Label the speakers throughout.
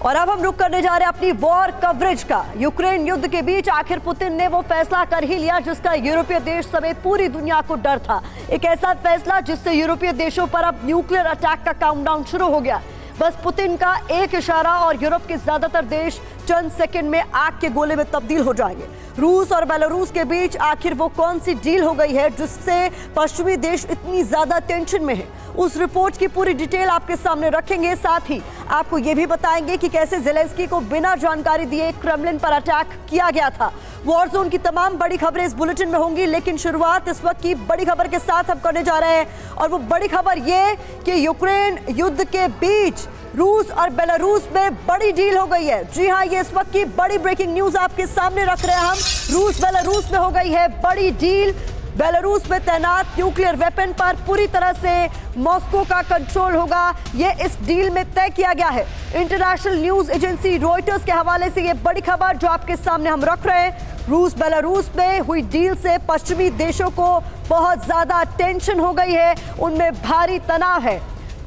Speaker 1: और अब हम रुक करने जा रहे हैं अपनी वॉर कवरेज का। यूक्रेन युद्ध के बीच आखिर पुतिन ने वो फैसला कर ही लिया जिसका यूरोपीय देश समेत पूरी दुनिया को डर था। एक ऐसा फैसला जिससे यूरोपीय देशों पर अब न्यूक्लियर अटैक का काउंटडाउन शुरू हो गया। बस पुतिन का एक इशारा और यूरोप के ज्यादातर देश चंद सेकंड में आग के गोले में तब्दील हो जाएंगे। रूस और बेलारूस के बीच आखिर वो कौन सी डील हो गई है जिससे पश्चिमी देश इतनी ज्यादा टेंशन में है, उस रिपोर्ट की पूरी डिटेल आपके सामने रखेंगे। साथ ही आपको ये भी बताएंगे कि कैसे ज़ेलेंस्की को बिना जानकारी दिए क्रेमलिन पर अटैक किया गया था। वॉर जोन की तमाम बड़ी खबरें इस बुलेटिन में होंगी, लेकिन शुरुआत इस वक्त की बड़ी खबर के साथ हम करने जा रहे हैं। और वो बड़ी खबर ये कि यूक्रेन युद्ध के बीच रूस और बेलारूस में बड़ी डील हो गई है। जी हाँ, ये इस वक्त की बड़ी ब्रेकिंग न्यूज आपके सामने रख रहे हैं हम। रूस बेलारूस में हो गई है बड़ी डील। बेलारूस में तैनात न्यूक्लियर वेपन पर पूरी तरह से मॉस्को का कंट्रोल होगा, ये इस डील में तय किया गया है। इंटरनेशनल न्यूज एजेंसी रॉयटर्स के हवाले से ये बड़ी खबर जो आपके सामने हम रख रहे हैं। रूस बेलारूस में हुई डील से पश्चिमी देशों को बहुत ज्यादा टेंशन हो गई है, उनमें भारी तनाव है।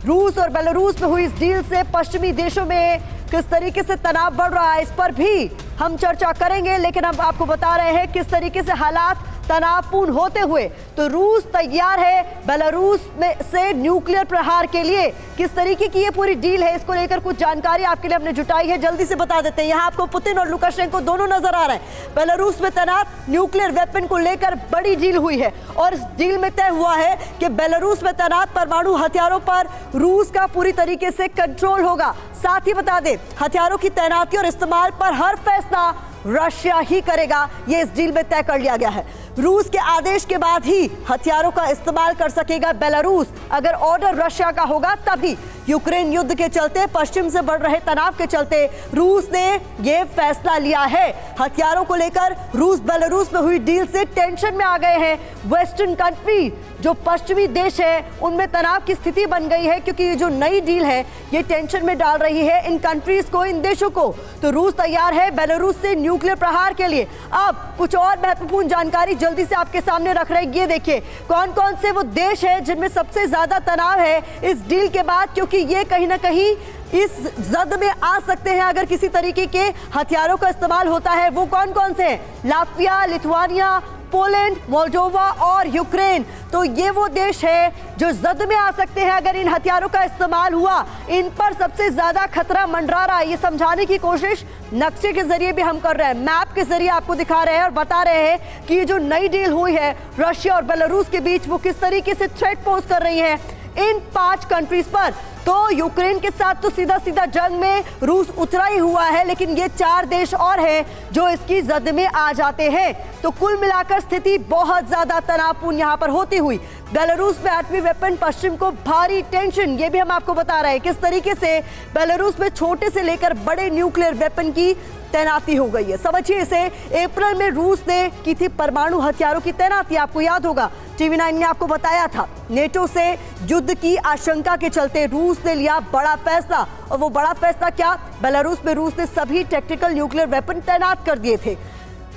Speaker 1: रूस और बेलारूस में हुई इस डील से पश्चिमी देशों में किस तरीके से तनाव बढ़ रहा है, इस पर भी हम चर्चा करेंगे। लेकिन अब आपको बता रहे हैं किस तरीके से हालात तनावपूर्ण होते हुए तो रूस तैयार है बेलारूस में से न्यूक्लियर प्रहार के लिए। किस तरीके की ये पूरी डील है, इसको लेकर कुछ जानकारी आपके लिए हमने जुटाई है, जल्दी से बता देते हैं। यहाँ आपको पुतिन और लुकाशेंको दोनों नजर आ रहे हैं। बेलारूस में तैनात न्यूक्लियर वेपन को लेकर बड़ी डील हुई है और इस डील में तय हुआ है कि बेलारूस में तैनात परमाणु हथियारों पर रूस का पूरी तरीके से कंट्रोल होगा। साथ ही बता दें, हथियारों की तैनाती और इस्तेमाल पर हर फैसला रशिया ही करेगा, ये इस डील में तय कर लिया गया है। रूस के आदेश के बाद ही हथियारों का इस्तेमाल कर सकेगा बेलारूस। अगर ऑर्डर रशिया का होगा तभी। यूक्रेन युद्ध के चलते, पश्चिम से बढ़ रहे तनाव के चलते रूस ने यह फैसला लिया है। हथियारों को लेकर रूस बेलारूस में हुई डील से टेंशन में आ गए हैं वेस्टर्न कंट्री। जो पश्चिमी देश है उनमें तनाव की स्थिति बन गई है क्योंकि ये जो नई डील है ये टेंशन में डाल रही है इन कंट्रीज को, इन देशों को। तो रूस तैयार है बेलारूस से न्यूक्लियर प्रहार के लिए। अब कुछ और महत्वपूर्ण जानकारी जल्दी से आपके सामने रख रहे हैं। ये देखिए कौन कौन से वो देश है जिनमें सबसे ज्यादा तनाव है इस डील के बाद, क्योंकि ये कहीं ना कहीं इस जद में आ सकते हैं अगर किसी तरीके के हथियारों का इस्तेमाल होता है। वो कौन कौन से हैं? लातविया, लिथुआनिया, पोलैंड, मोल्डोवा और यूक्रेन। तो ये वो देश है जो जद में आ सकते हैं अगर इन हथियारों का इस्तेमाल हुआ। इन पर सबसे ज्यादा खतरा मंडरा रहा है, ये समझाने की कोशिश नक्शे के जरिए भी हम कर रहे हैं, मैप के जरिए आपको दिखा रहे हैं और बता रहे हैं कि ये जो नई डील हुई है रशिया और बेलारूस के बीच, वो किस तरीके से थ्रेट पोज कर रही है इन 5 कंट्रीज पर। तो यूक्रेन के साथ तो सीधा सीधा जंग में रूस उतरा ही हुआ है, लेकिन ये 4 देश और हैं जो इसकी जद में आ जाते हैं। तो कुल मिलाकर स्थिति बहुत ज्यादा तनावपूर्ण यहां पर होती हुई बेलारूस में एटमी वेपन, पश्चिम को भारी टेंशन, ये भी हम आपको बता रहे हैं किस तरीके से बेलारूस में छोटे से लेकर बड़े न्यूक्लियर वेपन की तैनाती हो गई है। समझिए इसे, अप्रैल में रूस ने की थी परमाणु हथियारों की तैनाती। आपको याद होगा TV9 ने आपको बताया था नेटो से युद्ध की आशंका के चलते रूस ने लिया बड़ा फैसला। और वो बड़ा फैसला क्या? बेलारूस में रूस ने सभी टैक्टिकल न्यूक्लियर वेपन तैनात कर दिए थे।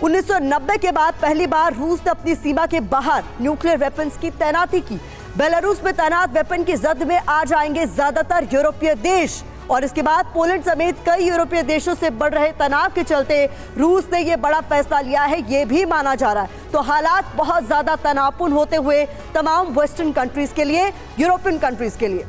Speaker 1: 1990 के बाद पहली बार रूस ने अपनी सीमा के बाहर न्यूक्लियर वेपन्स की तैनाती की। बेलारूस में तैनात वेपन की जद में आ जाएंगे ज्यादातर यूरोपीय देश और इसके बाद पोलैंड समेत कई यूरोपीय देशों से बढ़ रहे तनाव के चलते रूस ने यह बड़ा फैसला लिया है, ये भी माना जा रहा है। तो हालात बहुत ज्यादा तनावपूर्ण होते हुए तमाम वेस्टर्न कंट्रीज के लिए, यूरोपियन कंट्रीज के लिए।